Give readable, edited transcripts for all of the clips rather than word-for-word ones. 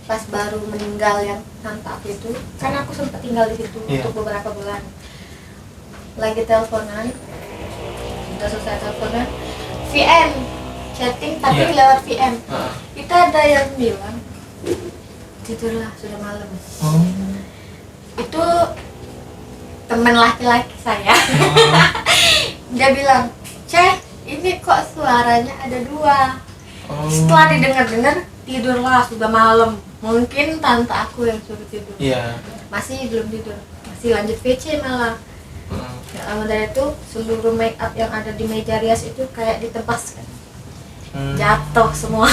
pas baru meninggal yang tante aku itu, kan aku sempat tinggal di situ untuk beberapa bulan. Lagi teleponan, udah selesai teleponan, VM chatting tapi lewat VM. Itu ada yang bilang tidurlah sudah malam. Itu teman laki-laki saya. Dia bilang, "Ceh, ini kok suaranya ada dua." Setelah didengar-dengar, tidurlah sudah malam. Mungkin tante aku yang suruh tidur. Masih belum tidur, masih lanjut VC malah. Dari itu seluruh make up yang ada di meja rias itu kayak ditebas kan. Jatuh semua.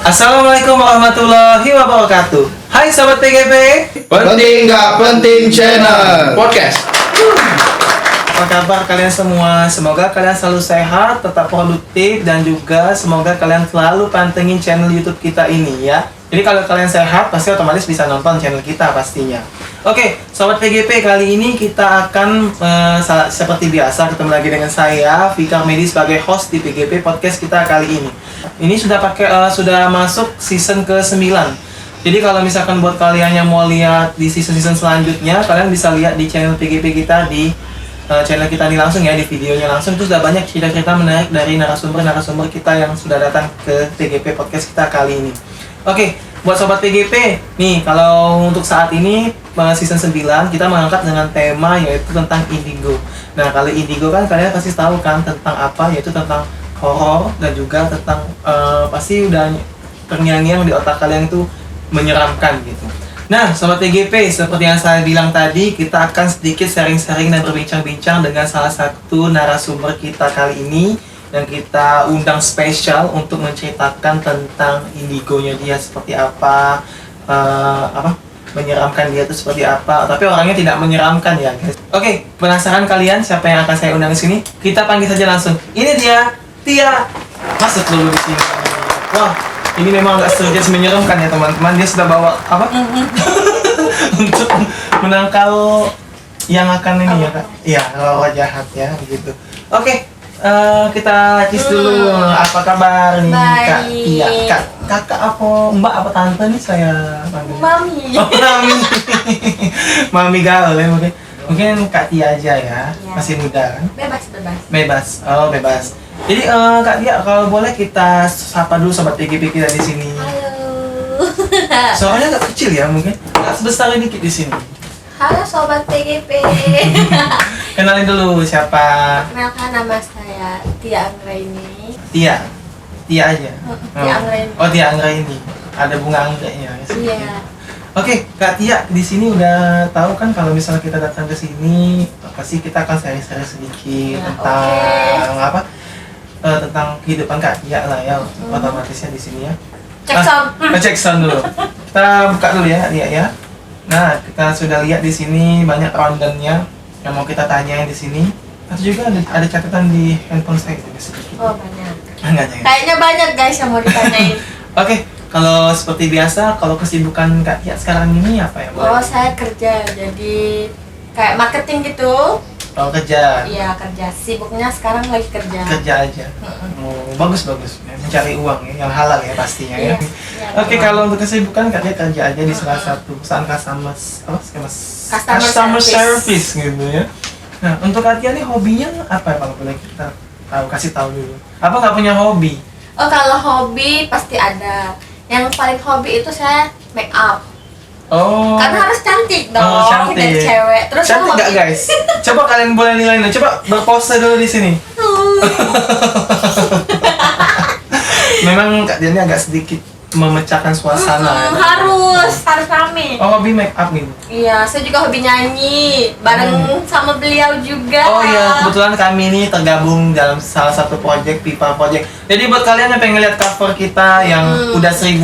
Assalamualaikum warahmatullahi wabarakatuh. Hai sahabat PGP. Penting nggak penting channel podcast. Apa kabar kalian semua? Semoga kalian selalu sehat, tetap produktif, dan juga semoga kalian selalu pantengin channel YouTube kita ini ya. Jadi kalau kalian sehat, pasti otomatis bisa nonton channel kita pastinya. Oke, sobat PGP, kali ini kita akan seperti biasa ketemu lagi dengan saya, Fikar Medi, sebagai host di PGP Podcast kita kali ini. Ini sudah masuk season ke-9. Jadi kalau misalkan buat kalian yang mau lihat di season-season selanjutnya, kalian bisa lihat di channel PGP kita di channel kita ini langsung ya, di videonya langsung. Itu sudah banyak cerita-cerita menarik dari narasumber kita yang sudah datang ke PGP Podcast kita kali ini. Oke, buat sobat PGP, nih kalau untuk saat ini season 9 kita mengangkat dengan tema yaitu tentang indigo. Nah, kalau indigo kan kalian pasti tahu kan tentang apa, yaitu tentang horor dan juga tentang pasti udah terngiang-ngiang di otak kalian itu menyeramkan gitu. Nah, sobat PGP, seperti yang saya bilang tadi, kita akan sedikit sharing-sharing dan berbincang-bincang dengan salah satu narasumber kita kali ini yang kita undang spesial untuk menceritakan tentang indigonya dia seperti apa, menyeramkan dia itu seperti apa. Tapi orangnya tidak menyeramkan ya, guys. Oke, penasaran kalian siapa yang akan saya undang di sini? Kita panggil saja langsung. Ini dia, Tia. Masuk dulu di sini. Wah, ini memang agak sedikit menyeramkan ya teman-teman. Dia sudah bawa apa? Untuk menangkal yang akan ini ya, Kak. Iya, lawa jahat ya, begitu. Oke. Kita kiss dulu. Apa kabar nih Kak Tia? Kakak apa mbak apa tante nih saya panggil? Mami. Oh, Mami. Mami gaul ya mungkin. Mungkin Kak Tia aja ya. Masih muda kan? Bebas. Oh, bebas. Jadi Kak Tia, kalau boleh kita sapa dulu sobat PGP kita di sini. Halo. Soalnya agak kecil ya mungkin. Agak sebesar dikit di sini. Halo sobat PGP. Kenalin dulu siapa? Kenalkan, nama saya Tia Anggraini. Tia aja. Tia Anggraini. Oh, Tia Anggraini. Ada bunga anggreknya. Iya. Oke, Kak Tia di sini udah tahu kan kalau misalnya kita datang ke sini, pasti kita akan share-share sedikit tentang apa? Tentang kehidupan Kak Tia lah ya, otomatisnya di sini ya. Cek sound dulu. Kita buka dulu ya, Tia ya. Nah, kita sudah lihat di sini banyak rundown-nya yang mau kita tanyain di sini. Atau juga ada catatan di handphone saya gitu sedikit. Oh, banyak. Enggak. Kayaknya banyak guys yang mau ditanyain. Oke, kalau seperti biasa, kalau kesibukan Kak Tia sekarang ini apa ya? Oh, saya kerja jadi kayak marketing gitu. Oh, kerja. Iya, kerja. Sibuknya sekarang lagi kerja. Kerja aja. Oh, bagus. Mencari uang ya, yang halal ya pastinya ya. Oke, kalau untuk kesibukan Kak Tia kerja aja di salah satu perusahaan customer service gitu ya. Nah, untuk Kak Tia nih hobinya apa kalau boleh kita kasih tahu dulu. Apa nggak punya hobi? Oh, kalau hobi pasti ada. Yang paling hobi itu saya make up. Oh. Karena harus cantik dong. Oh, cantik. Dan cewek. Terus cantik nggak guys? Coba kalian boleh nilai. Coba berpose dulu di sini. Memang Kak Tia ini agak sedikit memecahkan suasana. Harus rame. Oh, hobi make up gitu. Iya, saya juga hobi nyanyi bareng sama beliau juga. Oh iya, kebetulan kami ini tergabung dalam salah satu project, Pipa Project. Jadi buat kalian yang pengen lihat cover kita yang udah 1000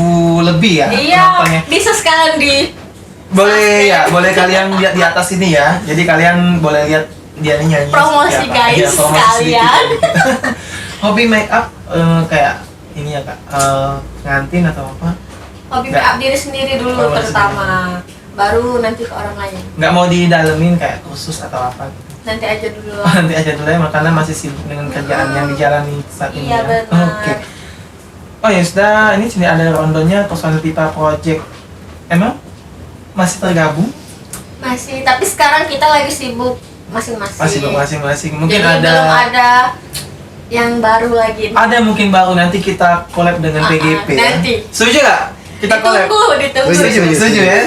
lebih ya penontonnya, bisa sekalian di boleh ya, boleh kalian lihat di atas ini ya. Jadi kalian boleh lihat dia nih nyanyi. Promosi guys, sekalian. Hobi make up kayak ini ya Kak, ngantin atau apa? Hobi make up diri sendiri dulu terutama, baru nanti ke orang lain. Nggak mau didalemin kayak kursus atau apa gitu? Nanti aja dulu. Nanti aja dulu ya, karena masih sibuk dengan kerjaan yang dijalani saat ini iya, ya. benar. Oke. Oh ya sudah, ini sini ada rondonya personal Pipa Project. Emang masih tergabung? Masih, tapi sekarang kita lagi sibuk masing-masing. Masih masing-masing. Mungkin jadi ada belum ada yang baru lagi. Ada mungkin baru, nanti kita collab dengan PGP nanti. ya. Setuju gak? Kita collab. Ditunggu. Setuju ya?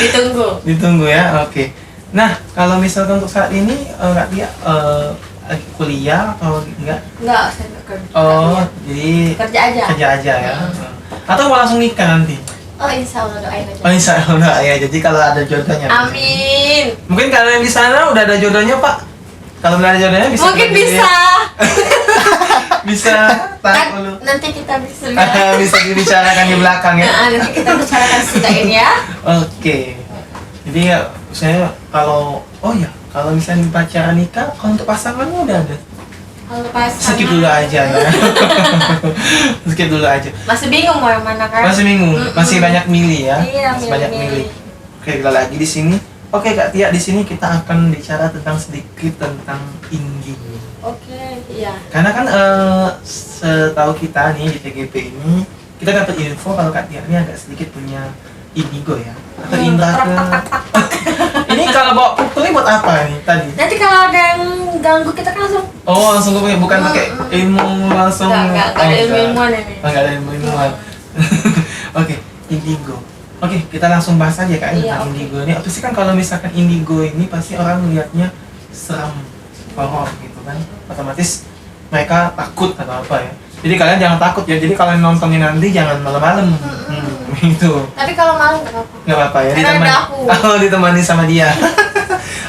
Ditunggu. Ditunggu ya, oke. Nah, kalau misalkan untuk saat ini Kak Tia lagi kuliah atau enggak? Enggak, saya enggak kerja. Oh, jadi Kerja aja. Kerja aja ya. Atau mau langsung nikah nanti? Oh, insya Allah doain aja. Oh, insya Allah ya. Jadi kalau ada jodohnya. Amin. Mungkin kalian di sana udah ada jodohnya, Pak. Kalau nggak ada jodohnya bisa. Mungkin bisa. Bisa. Kan, nanti kita bisa lihat. Bisa dibicarakan di belakang ya. Nah, nanti kita bicarakan sudah ini ya. Oke. Jadi ya, saya kalau kalau misalnya pacaran nikah, kalau untuk pasangannya udah ada. Kalau pasangan. Skip dulu aja ya. Skip dulu aja. Masih bingung mau yang mana kan? Masih bingung, masih banyak milih ya. Iya, Masih banyak milih. milih. Oke, kita lagi di sini. Oke, Kak Tia, di sini kita akan bicara tentang sedikit tentang indigo. Oke, iya. Karena kan setahu kita nih di TGP ini, kita dapat info kalau Kak Tia ini agak sedikit punya indigo ya, atau indra ke. Ini kalau bawa pukulnya buat apa nih tadi? Nanti kalau ada yang ganggu kita kan langsung. Oh, langsung gue bukan pakai ilmu langsung. Enggak ada ilmu-ilmuwan ini. Enggak ada ilmu-ilmuwan. Oke, indigo. Oke, kita langsung bahas aja Kak Iya, tentang oke. indigo ini. Apa sih kan kalau misalkan indigo ini pasti orang melihatnya seram, horor gitu kan. Otomatis mereka takut atau apa ya. Jadi kalian jangan takut ya. Jadi kalian nontonnya nanti jangan malam-malam. Gitu. Tapi kalau malam nggak apa-apa. Nggak apa-apa ya. Karena ada aku. Oh, ditemani sama dia.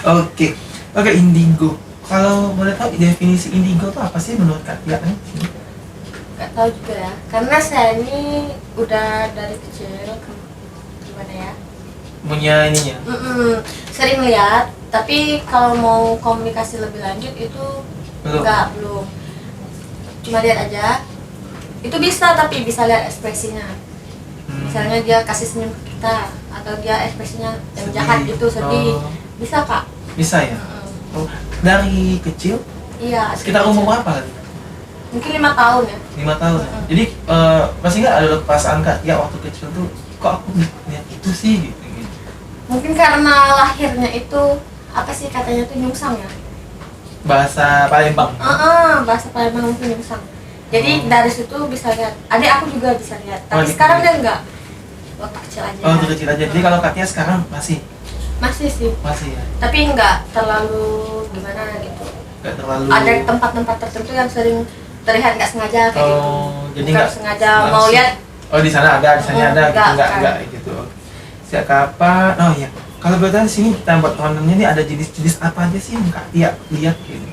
Oke. Oke, indigo. Kalau boleh tahu definisi indigo itu apa sih menurut Kak Tia? Nggak tahu juga ya. Karena saya ini udah dari kecil gimana ya? Punya ininya. Sering lihat, tapi kalau mau komunikasi lebih lanjut itu belum. Cuma lihat aja. Itu bisa, tapi bisa lihat ekspresinya. Misalnya dia kasih senyum ke kita, atau dia ekspresinya yang jahat gitu, sedih. Oh. Bisa Kak? Bisa ya? Oh, dari kecil? Iya. Sekitar umur berapa lagi? Mungkin 5 tahun ya. 5 tahun ya? Jadi masih nggak ada perasaan Kak Tia waktu kecil tuh kok aku lihat itu sih gitu. Mungkin karena lahirnya itu apa sih katanya tuh nyungsang ya? Bahasa Palembang. Bahasa Palembang mungkin nyungsang. Jadi dari situ bisa lihat. Adik aku juga bisa lihat. Tapi adik sekarang juga. dia enggak. Waktu kecil aja. Oh, waktu kecil aja. Jadi kalau Kak Tia sekarang masih Masih ya. Tapi enggak terlalu gimana gitu. Nggak terlalu. Ada tempat-tempat tertentu yang sering terlihat nggak sengaja kayak gitu. Jadi Bukan nggak sengaja langsung. mau lihat. Oh, di sana ada, di sana ada gitu. Enggak, Enggak gitu. Sejak kapan? Oh iya. Kalau boleh tahu di sini kita buat tontonnya ini ada jenis-jenis apa aja sih yang Kak Tia lihat gitu?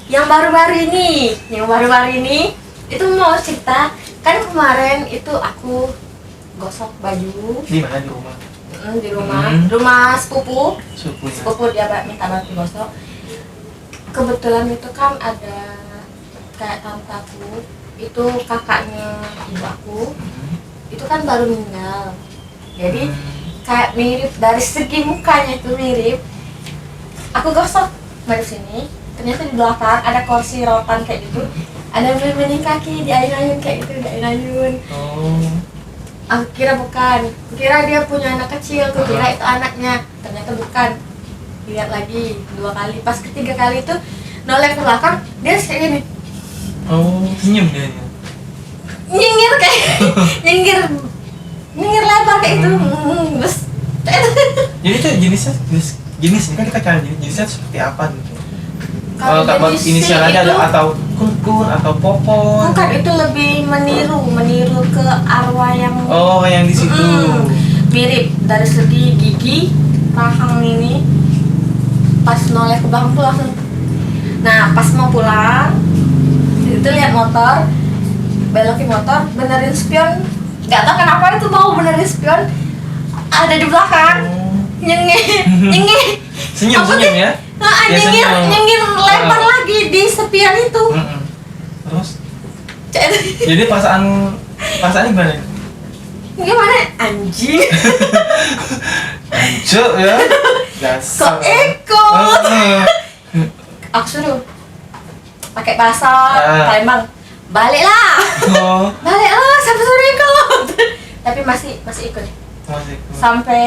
Yang baru-baru ini itu mau cerita kan kemarin itu aku gosok baju Di mana di rumah? di rumah sepupu Supunya. dia minta bantu gosok. Kebetulan itu kan ada kayak tantaku itu kakaknya ibu aku itu kan baru meninggal, jadi kayak mirip dari segi mukanya itu mirip. Aku gosok baju sini, ternyata di belakang ada kursi rotan kayak gitu, ada main kaki diayun-ayun kayak gitu, diayun-ayun. Oh. Aku kira bukan, kira dia punya anak kecil, aku kira itu anaknya, ternyata bukan. Lihat lagi 2 kali, pas ketiga kali itu noleh ke belakang, dia kayak gini. Oh, senyum dia. Nyengir kayak nyengir lebar kayak itu. Terus Jadi itu jenisnya jenis ini kan kita cari jenisnya seperti apa gitu. kalau Kalau jenis inisial sih aja itu ada atau kun atau popon. bukan, itu lebih meniru ke arwah yang Oh, yang di situ. mirip dari segi gigi, rahang ini. Pas noleh ke belakang tuh langsung. Nah, pas mau pulang itu lihat motor, belokin motor, benerin spion. Nggak tahu kenapa itu mau benerin spion, ada di belakang. Nyengir. Senyum ya. Nah, Ya, nyengir lempar lagi di spion itu. Terus? Jadi perasaannya gimana? Gimana? Anjing. Hancur ya. Dasar. Kok ikut? Aku suruh pakai bahasa Palembang. Baliklah. Oh. Baliklah, sampai suruh ikut. Tapi masih ikut. Masih. sampai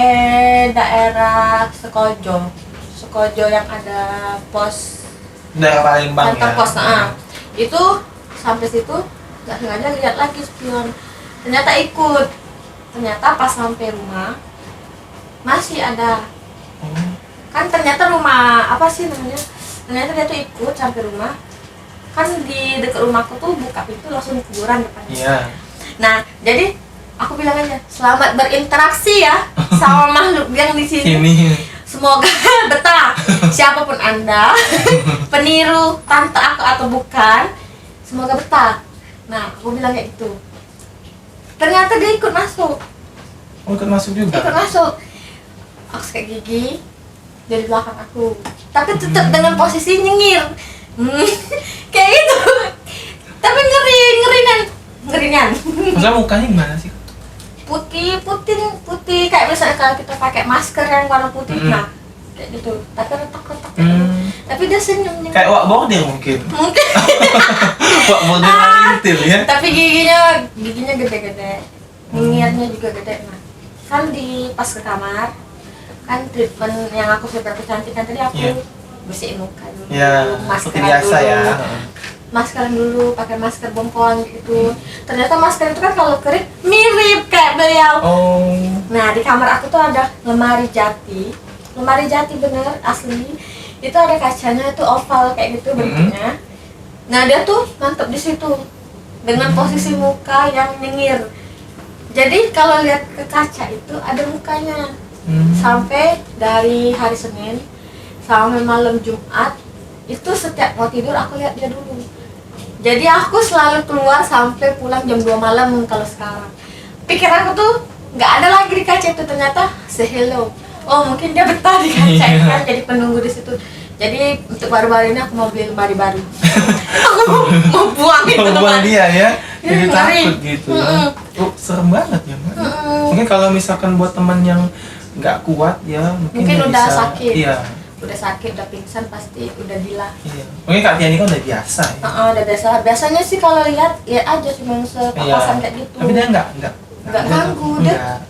daerah Sekojo yang ada pos Daerah Palembang kantor ya. pos. Itu sampai situ nggak sengaja lihat lagi spion, ternyata ikut. Ternyata pas sampai rumah masih ada. Oh. Kan ternyata rumah apa sih namanya, ternyata dia tuh ikut sampai rumah. Kan di dekat rumahku tuh buka pintu langsung kuburan depannya. Iya. Nah jadi aku bilang aja selamat berinteraksi ya sama makhluk yang di sini. Sini. Semoga betah. Siapapun anda, peniru tante aku atau bukan, semoga betah. Nah aku bilang kayak gitu. Ternyata dia ikut masuk. Oh, ikut masuk juga. Ikut masuk. Aku sikat gigi dari belakang aku, tapi tetap dengan posisi nyengir. Kayak gitu. Tapi ngerinan. Maksudnya mukanya gimana sih? Putih kayak misalnya kalau kita pakai masker yang warna putih. Nah kayak gitu, tapi retak-retak kayak gitu. Tapi dia senyum. Kayak wak bordir mungkin. Mungkin. Wak bordir marintil ya. Tapi giginya gede-gede, nyengirnya juga gede. Nah kan di pas ke kamar kan treatment yang aku sudah kecantikan tadi aku Iya. bersihin muka dulu, Ya, seperti biasa dulu, ya. maskeran dulu, pakai masker bompong gitu. Ternyata masker itu kan kalau kering mirip kayak beliau. Oh. Nah di kamar aku tuh ada lemari jati bener asli. Itu ada kacanya itu oval kayak gitu bentuknya. Nah dia tuh mantep di situ dengan posisi muka yang nyengir. Jadi kalau lihat ke kaca itu ada mukanya. Sampai dari hari Senin sampai malam Jumat itu setiap mau tidur aku lihat dia dulu. Jadi aku selalu keluar sampai pulang jam 2 malam kalau sekarang. Pikiran aku tuh nggak ada lagi di kaca itu, ternyata say hello. Oh mungkin dia betah di kaca kan, jadi penunggu di situ. Jadi untuk baru-baru ini aku mau beli lemari baru. Aku mau buang itu Kalau buang lemari. dia ya, jadi Ngeri. takut gitu. Oh, serem banget ya, Mbak. Mungkin kalau misalkan buat teman yang nggak kuat ya, mungkin dia Udah bisa, sakit. Iya. Udah sakit, udah pingsan pasti udah gila. Iya. Mungkin Kak Tiani kan udah biasa ya. Udah biasa. Biasanya sih kalau lihat aja cuma sepapasan kayak gitu. Tapi dia nggak ganggu, dia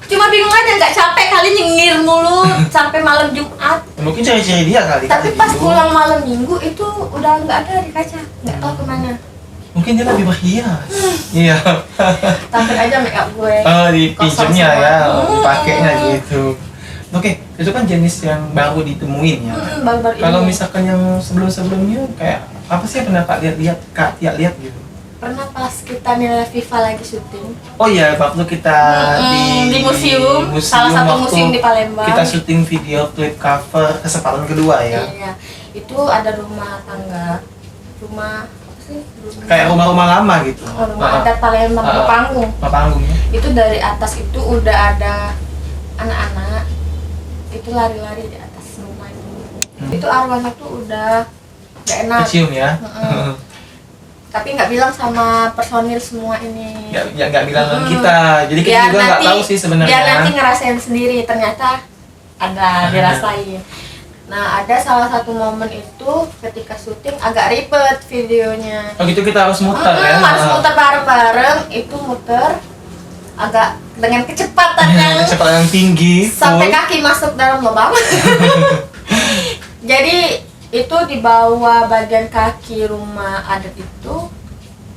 cuma bingung aja, nggak capek kali nyengir mulu sampai malam Jumat. Mungkin ciri-ciri dia kali. Tapi pas pulang malam Minggu itu udah nggak ada di kaca, nggak tahu kemana. Mungkin dia lebih berhias. Iya. Takut aja make up gue. Oh, dipinjemnya kosong ya, semua. dipakainya gitu. Oke, itu kan jenis yang baru ditemuin ya. Baru-baru Kalau ini. misalkan yang sebelum-sebelumnya kayak apa sih yang pernah Kak lihat Kak Tia lihat gitu? Pernah pas kita nilai FIFA lagi syuting. Oh iya, waktu kita di museum, salah satu waktu museum di Palembang. Kita syuting video klip cover kesempatan kedua ya. Iya, itu ada rumah tangga, rumah apa sih? Kayak rumah-rumah lama gitu. Rumah adat Palembang, rumah panggung. Rumah panggung ya. Itu dari atas itu udah ada anak-anak itu lari-lari di atas rumah itu. Itu arwahnya tuh udah gak enak. Kecium ya. Tapi nggak bilang sama personil semua ini. Nggak bilang ke kita. Jadi kita juga nggak tahu sih sebenarnya. Biar nanti ngerasain sendiri, ternyata ada dirasain. Nah, ada salah satu momen itu ketika syuting agak ribet videonya. Oh gitu, kita harus muter ya. Harus muter bareng-bareng, itu muter agak dengan kecepatan yang kecepatan yang tinggi. sampai full. kaki masuk dalam lubang. Jadi itu di bawah bagian kaki rumah adat itu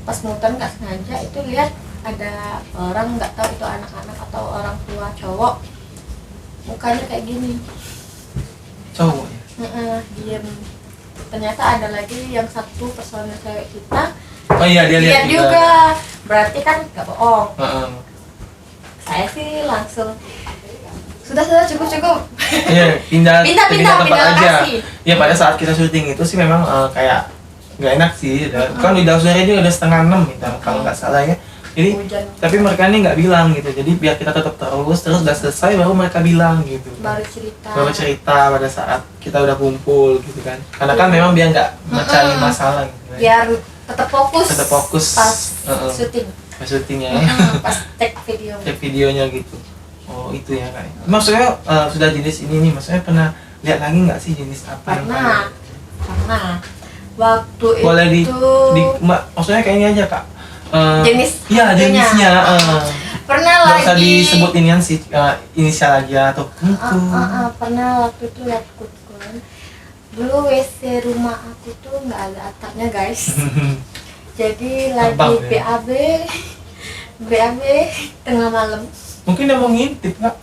pas muter nggak sengaja itu lihat ada orang, nggak tahu itu anak-anak atau orang tua cowok, mukanya kayak gini. Cowok ya. Diem. Ternyata ada lagi yang satu personil cewek kita Oh iya, dia lihat juga. Berarti kan nggak bohong. Heeh. Saya sih langsung sudah cukup. Iya, pindah tempat aja. lokasi. Ya pada saat kita syuting itu sih memang kayak nggak enak sih. Kan di sore ini udah 5:30 gitu, kalau nggak salah ya. Jadi Hujan. tapi mereka ini nggak bilang gitu. Jadi biar kita tetap terus udah selesai baru mereka bilang gitu. Baru cerita. Pada saat kita udah kumpul gitu kan. Karena kan memang biar nggak mencari masalah gitu kan. Biar tetap fokus. Pas syuting. Pas syutingnya ya. Pas take video. Cek videonya gitu. Oh itu ya Kak. Maksudnya sudah jenis ini nih, maksudnya pernah lihat lagi nggak sih jenis apa yang Pernah. Waktu boleh itu maksudnya kayak ini aja Kak. jenis Iya, jenisnya. Pernah Nggak usah lagi disebut inian sih, inisial aja atau kutu. pernah waktu itu lihat kutkun. Dulu WC rumah aku tuh nggak ada atapnya guys. Jadi lagi Terbang, ya? BAB tengah malam. Mungkin dia mau ngintip nggak?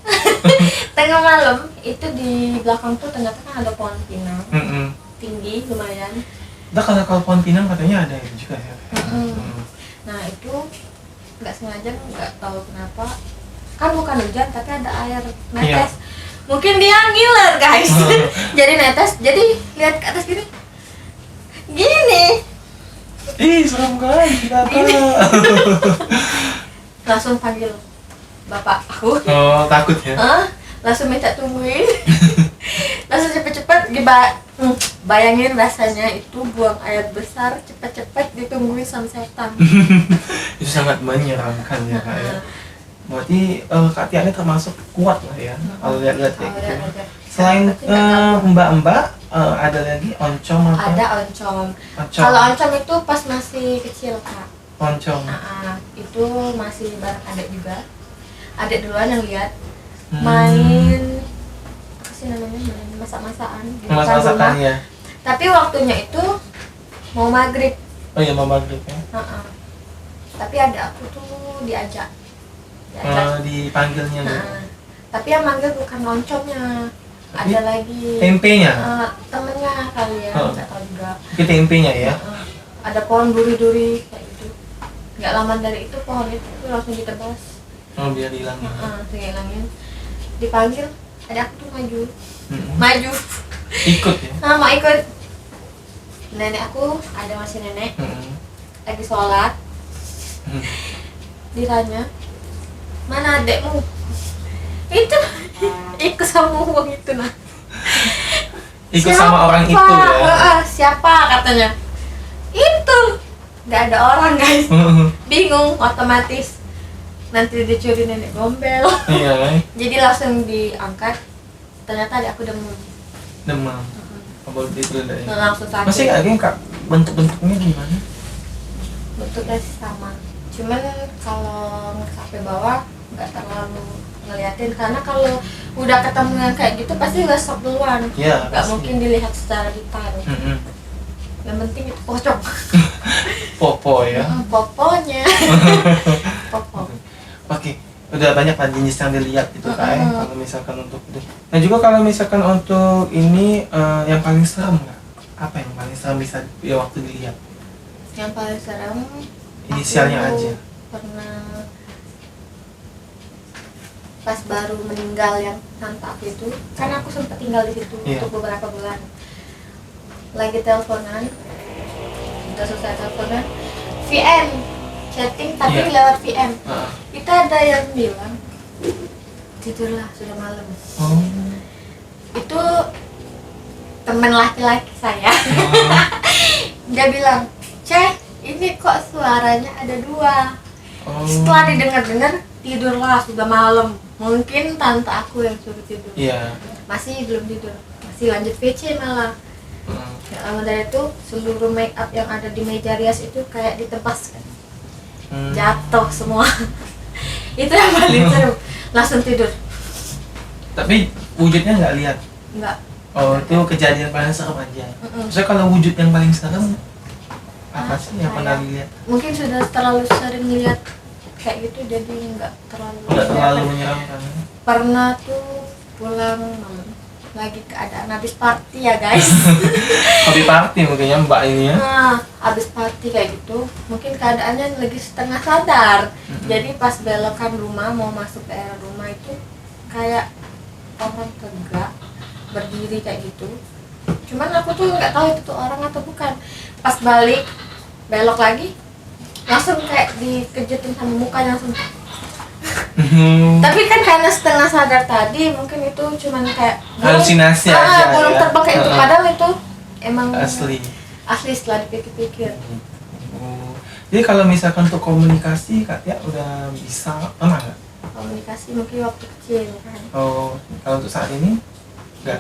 Tengah malam itu di belakang tuh ternyata kan ada pohon pinang tinggi lumayan. Nah kalau pohon pinang katanya ada juga ya. Nah itu nggak sengaja, nggak tahu kenapa, kan bukan hujan tapi ada air netes. Mungkin dia ngiler guys. Jadi netes, jadi lihat ke atas gini Ih serem kali Gini. Langsung panggil bapak aku. Oh takut ya? Langsung minta tungguin. Langsung cepet-cepet bayangin rasanya itu buang air besar cepet-cepet ditungguin sama setan. Itu sangat menyeramkan ya Kak ya. Berarti Kak Tia ini termasuk kuat lah ya kalau lihat-lihat kayak gitu. Selain mbak-mbak ada lagi oncom apa? Ada oncom. Kalau oncom itu pas masih kecil Kak. Oncom. Itu masih bareng adik juga. Adik duluan yang lihat main apa sih namanya, main masak-masakan di depan rumah. Ya. Tapi waktunya itu mau maghrib. Oh iya mau maghrib ya. Tapi ada aku tuh diajak. Dipanggilnya gitu. Tapi yang manggil bukan oncomnya. Tapi ada lagi tempenya. Temennya kali ya, nggak tahu juga. Itu tempenya ya. Ada pohon duri-duri kayak gitu. Nggak lama dari itu pohon itu langsung ditebas. Oh biar hilang ya. Langsung hilangin. Dipanggil, ada aku tuh maju. Ikut ya. Mau ikut. Nenek aku, ada masih nenek. Lagi sholat. Ditanya, mana adekmu? Itu ikut sama uang itu nah. Ikut sama orang itu ya. Siapa katanya? Itu nggak ada orang guys. Bingung otomatis. Nanti dicuri nenek gombel. Iya. Jadi langsung diangkat. Ternyata ada aku demam. Kabel itu ya. Langsung sakit. Masih ada yang Kak bentuk-bentuknya gimana? Bentuknya sama. Cuman kalau sampai bawah nggak terlalu ngeliatin, karena kalau udah ketemu yang kayak gitu pasti udah shock duluan. Iya. Nggak mungkin dilihat secara detail. Yang penting itu pocong. Popo ya. Poponya. Popo. Oke, udah banyak lah jenis yang dilihat gitu kan. Kalau misalkan untuk itu. Nah juga kalau misalkan untuk ini yang paling serem nggak? Apa yang paling serem bisa ya waktu dilihat? Yang paling serem Inisialnya aja. Pernah pas baru meninggal yang tante aku itu, kan aku sempat tinggal di situ untuk beberapa bulan. Lagi teleponan, udah selesai teleponan, VM chatting tapi lewat VM. Itu ada yang bilang tidurlah sudah malam. Itu teman laki-laki saya. Dia bilang, Ceh, ini kok suaranya ada dua. Setelah didengar-dengar, tidurlah sudah malam. Mungkin tante aku yang suruh tidur. Masih belum tidur, masih lanjut VC malah. Yang lama dari itu seluruh make up yang ada di meja rias itu kayak ditebas kan. Jatuh semua. Itu yang paling seru. Langsung tidur. Tapi wujudnya nggak lihat? Nggak. Oh itu kejadian paling serem aja. Maksudnya kalau wujud yang paling serem apa sih yang pernah dilihat? Mungkin sudah terlalu sering lihat kayak gitu jadi nggak terlalu menyeramkan. Pernah tuh pulang malam lagi keadaan habis party ya guys. Habis party mungkin ya mbak ini ya. Habis party kayak gitu mungkin keadaannya lagi setengah sadar. Jadi pas belokan rumah mau masuk daerah rumah itu kayak orang tegak berdiri kayak gitu. Cuman aku tuh nggak tahu itu tuh orang atau bukan. Pas balik belok lagi langsung kayak dikejutin sama mukanya langsung. Tapi kan karena setengah sadar tadi mungkin itu cuman kayak halusinasi aja belum ya. terbang kayak itu, padahal itu emang asli setelah dipikir-pikir. Jadi kalau misalkan untuk komunikasi Kak Tia udah bisa pernah nggak? Komunikasi mungkin waktu kecil kan. Kalau untuk saat ini nggak.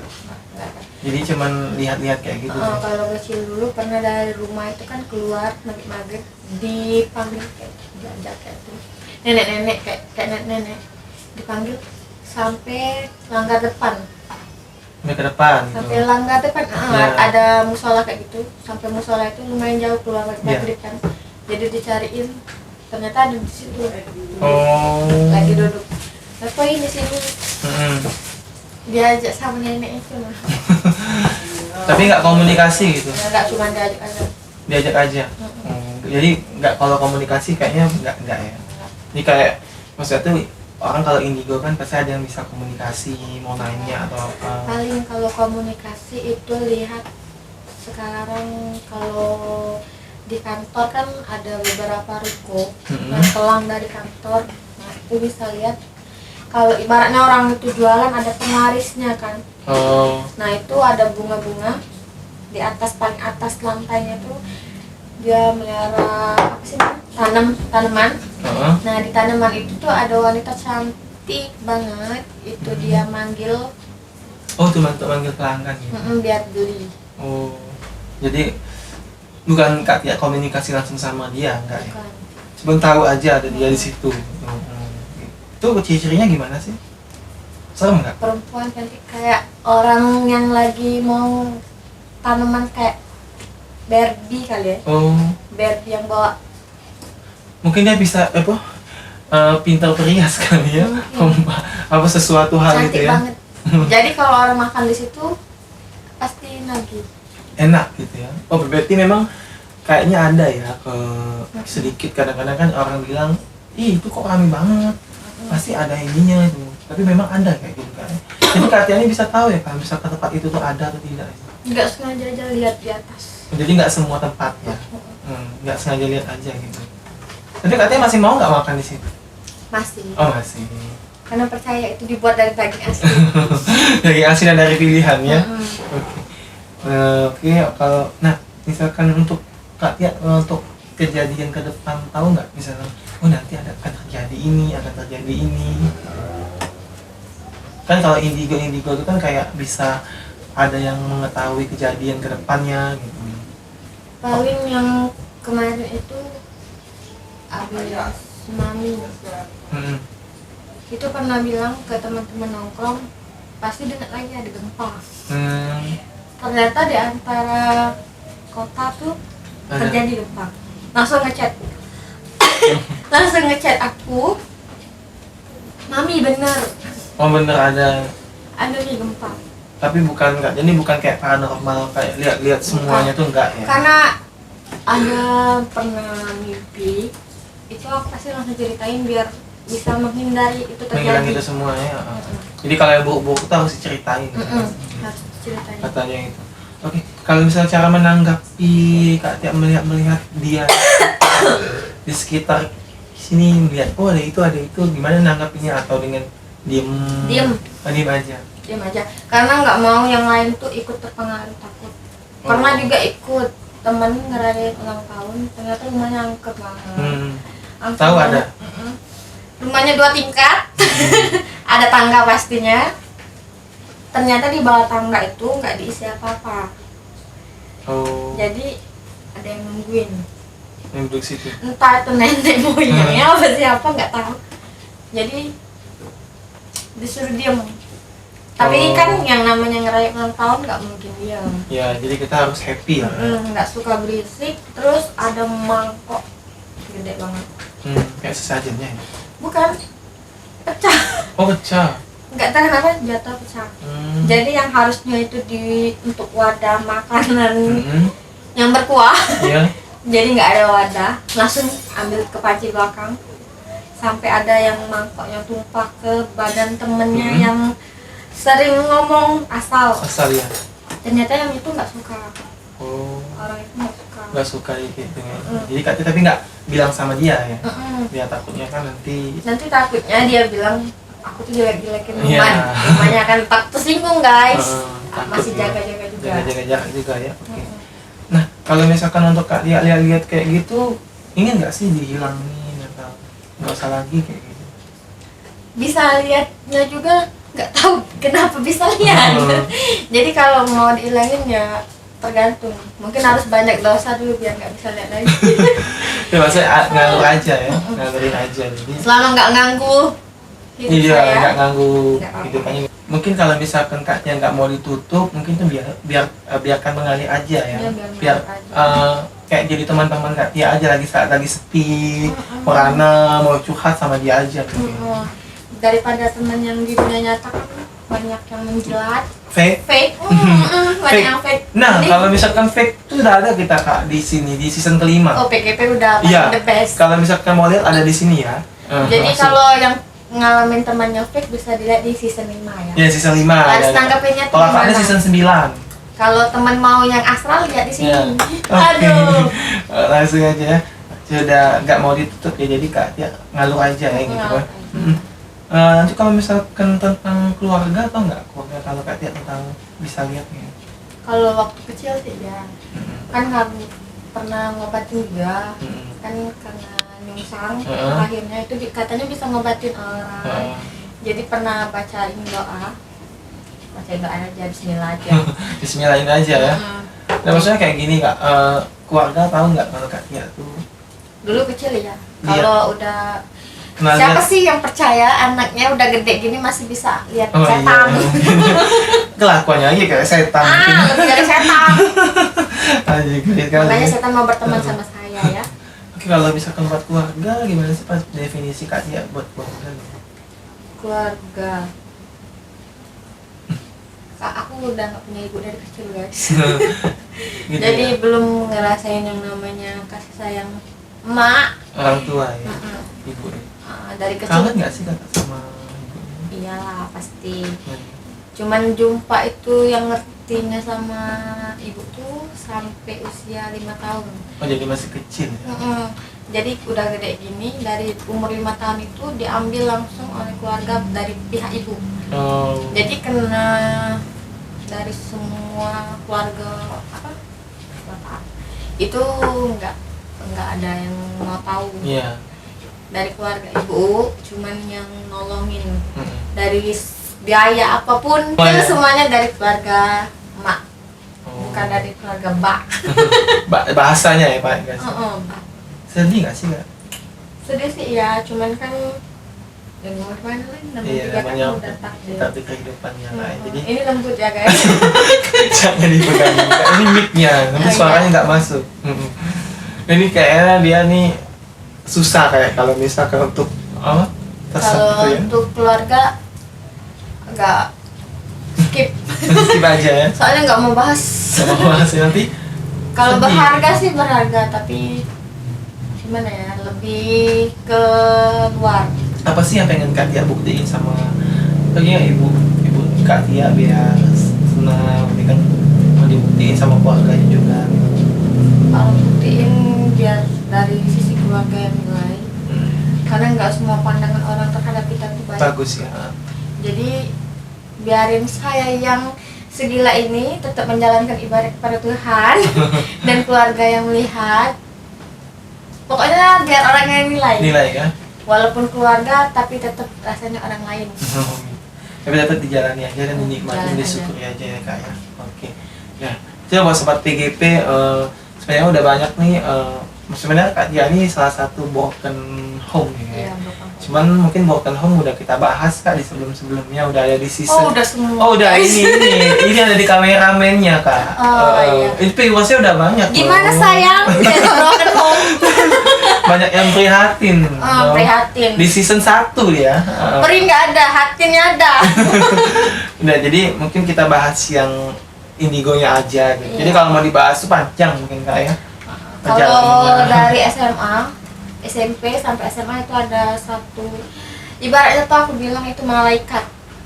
Jadi cuman lihat-lihat kayak gitu. Kalau kecil dulu pernah dari rumah itu kan keluar maghrib dipanggil kayak diajak kayak itu. nenek-nenek kayak nenek-nenek dipanggil sampai langgar depan. Sampai ke depan gitu. Sampai langgar depan, Iya. ada musola kayak gitu. Sampai musola itu lumayan jauh keluar Iya. maghrib kan. Jadi dicariin, ternyata ada di situ. Oh. Lagi duduk. Apa ini di sini? Mm-mm. Diajak sama nenek itu lah. Tapi nggak komunikasi gitu. Enggak cuma diajak aja. Diajak aja. Jadi nggak, kalau komunikasi kayaknya nggak ya. Ini kayak maksudnya tuh orang kalau indigo kan pasti ada yang bisa komunikasi, mau nanya atau apa. Paling kalau komunikasi itu lihat sekarang kalau di kantor kan ada beberapa ruko yang telang dari kantor. Nah itu bisa lihat kalau ibaratnya orang itu jualan ada penglarisnya kan. Oh. Nah itu ada bunga-bunga di atas, paling atas lantainya tuh dia melihara apa sih tanaman. Nah di tanaman itu tuh ada wanita cantik banget, itu dia manggil. Oh, cuma untuk manggil pelanggan gitu. Biar beli. Oh, jadi bukan Kak Tia komunikasi langsung sama dia, enggak ya? Bukan. Cuma tahu aja ada dia di situ. Itu ciri-cirinya gimana sih? Serem nggak? Perempuan cantik kayak orang yang lagi mau tanaman kayak Barbie kali ya. Oh, Barbie yang bawa. mungkin dia bisa apa? Pintar perias kali ya, apa sesuatu hal Cantik gitu ya? banget. Jadi kalau orang makan di situ pasti nagih. Enak gitu ya. Oh, berarti memang kayaknya ada ya ke sedikit, kadang-kadang kan orang bilang, ih itu kok rame banget, pasti ada ininya itu. Tapi memang ada kayak gitu kan. Jadi Kak Tia ini bisa tahu ya kalau misalkan tempat itu tuh ada atau tidak. Nggak sengaja aja lihat di atas. Jadi nggak semua tempat ya, nggak sengaja lihat aja gitu. Tapi Kak Tia masih mau nggak makan di situ? Masih. Oh masih. Karena percaya itu dibuat dari daging asli. Dari asin dan dari pilihan ya. Mm-mm. Oke. Oke, kalau nah misalkan untuk Kak Tia untuk kejadian ke depan tahu nggak misalnya, oh nanti akan terjadi ini, akan terjadi ini. Kan kalau indigo itu kan kayak bisa ada yang mengetahui kejadian ke depannya gitu. Paling yang kemarin itu abis mami itu pernah bilang ke teman-teman nongkrong pasti dengar lagi ada gempa. Ternyata di antara kota tuh terjadi gempa. Langsung ngechat aku, mami bener Oh bener ada nih gempa. tapi bukan enggak, jadi bukan kayak paranormal kayak lihat semuanya tuh enggak ya. Karena ada pernah mimpi itu aku pasti langsung ceritain biar bisa menghindari itu Menghilang terjadi. itu semuanya. Jadi kalau yang buruk-buruk itu harus diceritain. Harus diceritain. Katanya itu. Oke, kalau misalnya cara menanggapi Kak Tia melihat dia di sekitar sini, melihat oh ada itu, gimana nanggapinya, atau dengan diem aja. Diam aja. Karena nggak mau yang lain tuh ikut terpengaruh, takut. Pernah juga ikut temen ngerayain ulang tahun, ternyata rumahnya angker banget. Angker Tahu banget. ada? Rumahnya 2 tingkat. Ada tangga pastinya. Ternyata di bawah tangga itu nggak diisi apa-apa. Oh. Jadi ada yang nungguin. Yang duduk situ. Entah itu nenek moyangnya apa siapa nggak tahu. Jadi disuruh diam. Tapi kan yang namanya ngerayain ulang tahun nggak mungkin diam. Ya, jadi kita harus happy ya. Nggak suka berisik. Terus ada mangkok gede banget. Kayak sesajennya ya. Bukan, pecah. Oh pecah. Nggak tahu kenapa jatuh pecah. Jadi yang harusnya itu untuk wadah makanan yang berkuah. Iya. Jadi nggak ada wadah, langsung ambil ke panci belakang. Sampai ada yang mangkoknya tumpah ke badan temennya yang sering ngomong asal. Asal ya. Ternyata yang itu nggak suka. Oh. Orang itu nggak suka. Nggak suka gitu ya. Jadi Kak Tia tapi nggak bilang sama dia ya. Dia takutnya kan nanti Takutnya dia bilang aku tuh jelek-jelekin Iya. rumahnya kan tak tersinggung guys. takut Masih ya. jaga-jaga juga. Jaga jarak juga ya. Oke. Nah, kalau misalkan untuk Kak Tia lihat kayak gitu, ingin nggak sih dihilangin atau nggak usah lagi kayak gitu? Bisa lihatnya juga nggak tahu kenapa bisa lihat. Jadi kalau mau dihilangin ya tergantung. Mungkin harus banyak dosa dulu biar nggak bisa lihat lagi. Ya maksudnya ngalur aja ya, ngalurin aja. Jadi Selama nggak ganggu hidup iya, saya. nggak ganggu Nggak apa-apa. hidupannya. Mungkin kalau misalkan kaknya nggak mau ditutup, mungkin tuh biarkan mengalir aja ya. Iya, Biar mengalir aja. kayak jadi teman-teman kak dia aja lagi saat lagi sepi, Morana mau curhat sama dia aja mungkin. Daripada teman yang di dunia nyata kan banyak yang menjilat, Fake. fake, banyak Fake. yang fake. Nah, Jadi, kalau misalkan fake tuh udah ada kita kak di sini di season kelima. oh PGP udah paling Iya. the best. Kalau misalkan mau lihat ada di sini ya. Jadi langsung. kalau yang ngalamin temannya fake bisa dilihat di season 5 ya. Ya season 5 Harus ada. tanggapinnya tuh Kalau kakaknya gimana? season 9. Kalau teman mau yang astral lihat di sini. Ya. Aduh. Langsung aja ya. Sudah nggak mau ditutup ya jadi kak ya ngalur aja ya gitu kan. Ngalur. Nanti kalau misalkan tentang keluarga atau nggak keluarga kalau kak Tia tentang bisa lihatnya. Kalau waktu kecil sih ya. Kan kami pernah ngobatin juga. Kan karena nyungsang akhirnya itu katanya bisa ngobatin orang. Jadi pernah bacain doa. Bacain doa aja bismillah aja. Bismillahin aja ya. Nah maksudnya kayak gini kak, keluarga tahu nggak kalau kak Tia tuh Dulu kecil ya. Iya. Kalau udah kenal siapa lihat- sih yang percaya anaknya udah gede gini masih bisa lihat Oh, setan? iya. Kelakuannya aja kayak setan mungkin. Lebih dari setan. Aja gitu kan. Makanya setan mau berteman sama saya ya. Oke, kalau misalkan buat keluarga gimana sih pas definisi kak Tia buat keluarga? Keluarga. Kak, aku udah gak punya ibu dari kecil guys. Gitu Jadi ya? belum ngerasain yang namanya kasih sayang emak. Orang tua ya, Mm-mm. ibu ya. Dari kecil. Kangen nggak sih kakak sama ibu? Iyalah pasti. Cuman jumpa itu yang ngertinya sama ibu tuh sampai usia 5 tahun. Oh jadi masih kecil ya? Jadi udah gede gini, dari umur 5 tahun itu diambil langsung oleh keluarga dari pihak ibu. Oh. Jadi kena dari semua keluarga apa bapak itu nggak ada yang mau tahu. Iya. Dari keluarga ibu cuman yang nolongin Mm-mm. dari biaya apapun Oh, iya. itu semuanya dari keluarga emak, Oh. bukan dari keluarga mbak. Bahasanya ya pak, nggak sih? Mbak. Sedih nggak sih kak? Sedih sih ya, cuman kan ya mau gimana lagi namanya Iya juga kan namanya udah takdir. tapi kehidupannya lah. Jadi Ini lembut ya guys. jangan dipegang. Ini mic-nya, nanti Oh, iya. suaranya nggak masuk. Ini kayaknya dia nih susah kayak kalau misalkan untuk apa? Kalau Gitu ya. untuk keluarga agak skip. Skip aja ya. Soalnya nggak mau bahas. Sama bahas nanti. Kalau Sedih. berharga sih berharga, tapi gimana ya, lebih ke luar. Apa sih yang pengen Kak Tia buktiin sama ibu Kak Tia biar senang, ini kan mau dibuktiin sama keluarganya juga. Kalau buktiin biar dari sisi keluarga yang nilai, karena nggak semua pandangan orang terhadap kita itu baik. Bagus ya. Jadi biarin saya yang segila ini tetap menjalankan ibadah kepada Tuhan dan keluarga yang melihat. Pokoknya biar orang yang nilai. Nilai kan? Walaupun keluarga tapi tetap rasanya orang lain. Tapi dapat dijalani aja dan dinikmati, Jalan disyukuri aja ya Kak ya. Oke. Ya, itu buat sobat PGP sebenarnya udah banyak nih sebenarnya Kak Tia ini salah satu broken home ya. Iya, Bapak. Cuman mungkin broken home udah kita bahas Kak di sebelum-sebelumnya, udah ada di season. Oh, udah semua. Oh udah ini ada di kameramennya Kak. Oh, iya. Itu viewersnya udah banyak. Gimana loh. sayang? Jadi broken home. Banyak yang prihatin. loh. Prihatin. Di season 1 ya. Perih nggak ada, hatinya ada. Udah jadi mungkin kita bahas yang indigonya aja gitu. Iya. Jadi kalau mau dibahas tuh panjang mungkin Kak ya. Kalau Perjalanannya. dari SMA, SMP sampai SMA itu ada satu, ibaratnya tuh aku bilang itu malaikat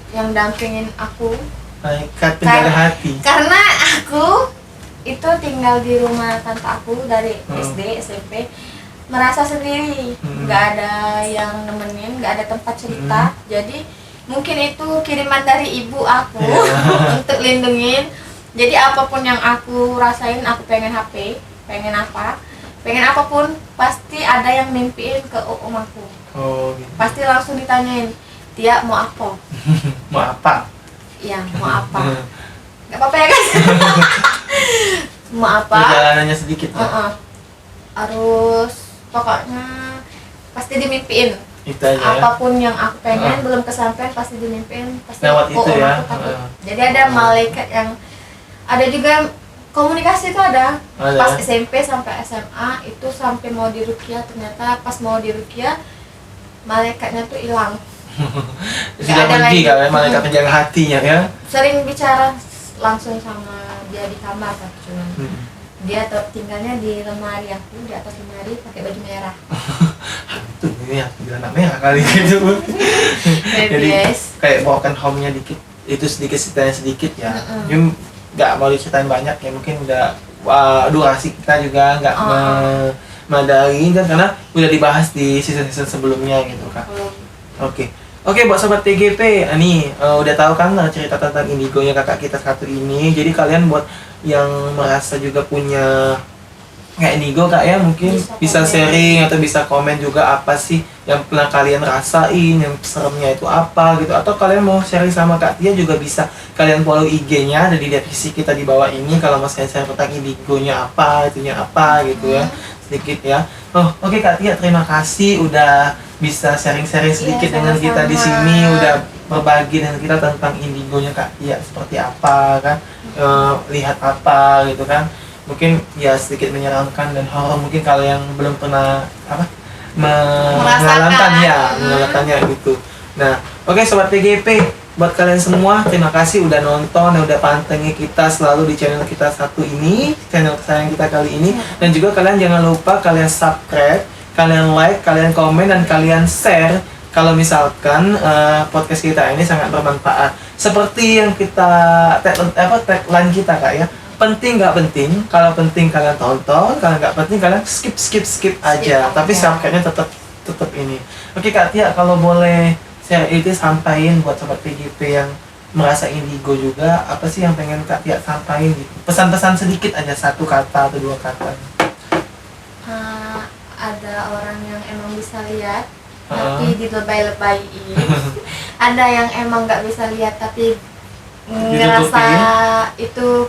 yang dampingin aku. Malaikat penjaga hati. Karena aku itu tinggal di rumah tante aku dari Hmm. SD, SMP, merasa sendiri, nggak ada yang nemenin, nggak ada tempat cerita. Jadi mungkin itu kiriman dari ibu aku Iya. untuk lindungin. Jadi apapun yang aku rasain, aku pengen HP, pengen apa, pengen apapun, pasti ada yang mimpiin ke om aku. Oh gitu. Pasti langsung ditanyain, Tia mau apa? Mau apa? Iya, mau apa? nggak apa-apa ya kan? Mau apa? Perjalanannya sedikit ya. Harus pokoknya pasti dimimpiin. Itu aja ya. Apapun yang aku pengen belum kesampaian pasti dimimpiin, pasti Lewat itu ya. aku takut. Jadi ada malaikat yang ada juga komunikasi itu ada pas ya? SMP sampai SMA itu sampai mau diruqyah, ternyata pas mau diruqyah malaikatnya tuh hilang. Sudah ada pergi lagi. kan malaikat penjaga hatinya ya. Sering bicara langsung sama dia di kamar kan, cuman dia tinggalnya di lemari, aku di atas lemari pakai baju merah. Tuh ini ya anak merah kali gitu. Jadi Yes. kayak bawakan home-nya dikit, itu sedikit ceritanya sedikit ya. Jadi nggak mau diceritain banyak ya, mungkin udah durasi kita juga nggak memadai kan, karena udah dibahas di season-season sebelumnya gitu kan. Oke, buat sobat TGP, nih udah tahu kan cerita tentang indigonya kakak kita satu ini. Jadi kalian buat yang merasa juga punya kayak indigo kak ya, mungkin bisa sharing atau bisa komen juga apa sih yang pernah kalian rasain, yang seremnya itu apa gitu. Atau kalian mau sharing sama Kak Tia juga bisa, kalian follow IG-nya ada di deskripsi kita di bawah ini. Kalau mau share tentang indigonya apa, itunya apa gitu ya, sedikit ya. Oke Kak Tia, terima kasih udah bisa sharing-sharing sedikit dengan kita di sini, udah berbagi dengan kita tentang indigonya Kak Tia seperti apa kan, lihat apa gitu kan. Mungkin ya sedikit menyeramkan dan horor mungkin kalau yang belum pernah mengalaminya gitu. Nah, oke sobat TGP, buat kalian semua terima kasih udah nonton dan udah pantengin kita selalu di channel kita satu ini, channel kesayangan kita kali ini. Dan juga kalian jangan lupa kalian subscribe, kalian like, kalian komen, dan kalian share kalau misalkan podcast kita ini sangat bermanfaat. Seperti yang kita tagline kita Kak ya. Penting nggak penting, kalau penting kalian tonton, kalau nggak penting kalian skip aja. Tapi subscribe-nya tetap ini. Oke Kak Tia, kalau boleh share itu sampaikan buat sobat PGP yang merasa indigo juga, apa sih yang pengen Kak Tia sampaikan gitu? Pesan-pesan sedikit aja, 1 kata atau 2 kata. Ada orang yang emang bisa lihat tapi dilebay-lebayin. Ada yang emang nggak bisa lihat tapi ngerasa itu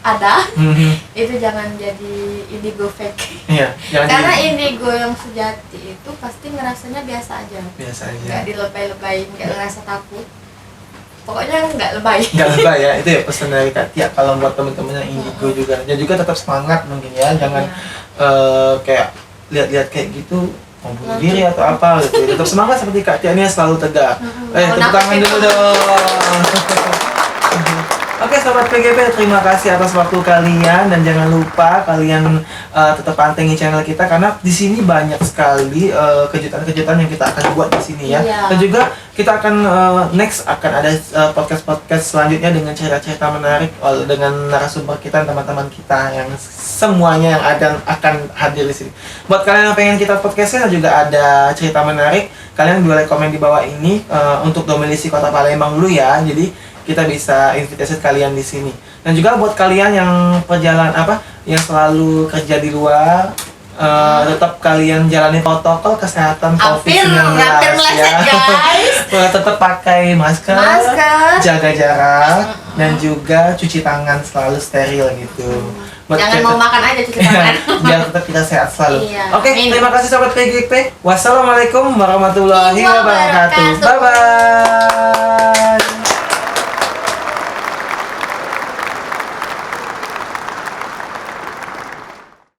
ada. Itu jangan jadi indigo fake. Iya, karena indigo yang sejati itu pasti ngerasanya biasa aja, nggak dilebay-lebayin, nggak ngerasa takut, pokoknya nggak lebay. Nggak lebay ya, itu ya pesan dari Kak Tia kalau buat temen-temen yang indigo juga. Dan juga tetap semangat mungkin ya, jangan kayak lihat-lihat kayak gitu mau bunuh diri atau apa gitu. Tetap semangat seperti Kak Tia ini selalu tegak. Tepuk tangan dulu dong. Oke sobat PGP, terima kasih atas waktu kalian, dan jangan lupa kalian tetap pantengin channel kita karena di sini banyak sekali kejutan-kejutan yang kita akan buat di sini ya. Dan juga kita akan next akan ada podcast selanjutnya dengan cerita-cerita menarik dengan narasumber kita, teman-teman kita yang semuanya yang akan hadir di sini. Buat kalian yang pengen kita podcastnya juga ada cerita menarik, kalian boleh komen di bawah ini untuk domisili Kota Palembang dulu ya. Jadi kita bisa invitasi kalian di sini. Dan juga buat kalian yang yang selalu kerja di luar, tetap kalian jalani protokol kesehatan COVID-19 ya. Tetap pakai masker, jaga jarak, dan juga cuci tangan selalu steril gitu. Jangan mau makan aja cuci tangan. Biar tetap kita sehat selalu. Iya. Oke, terima kasih sobat PGP. Wassalamualaikum warahmatullahi wabarakatuh. Bye bye.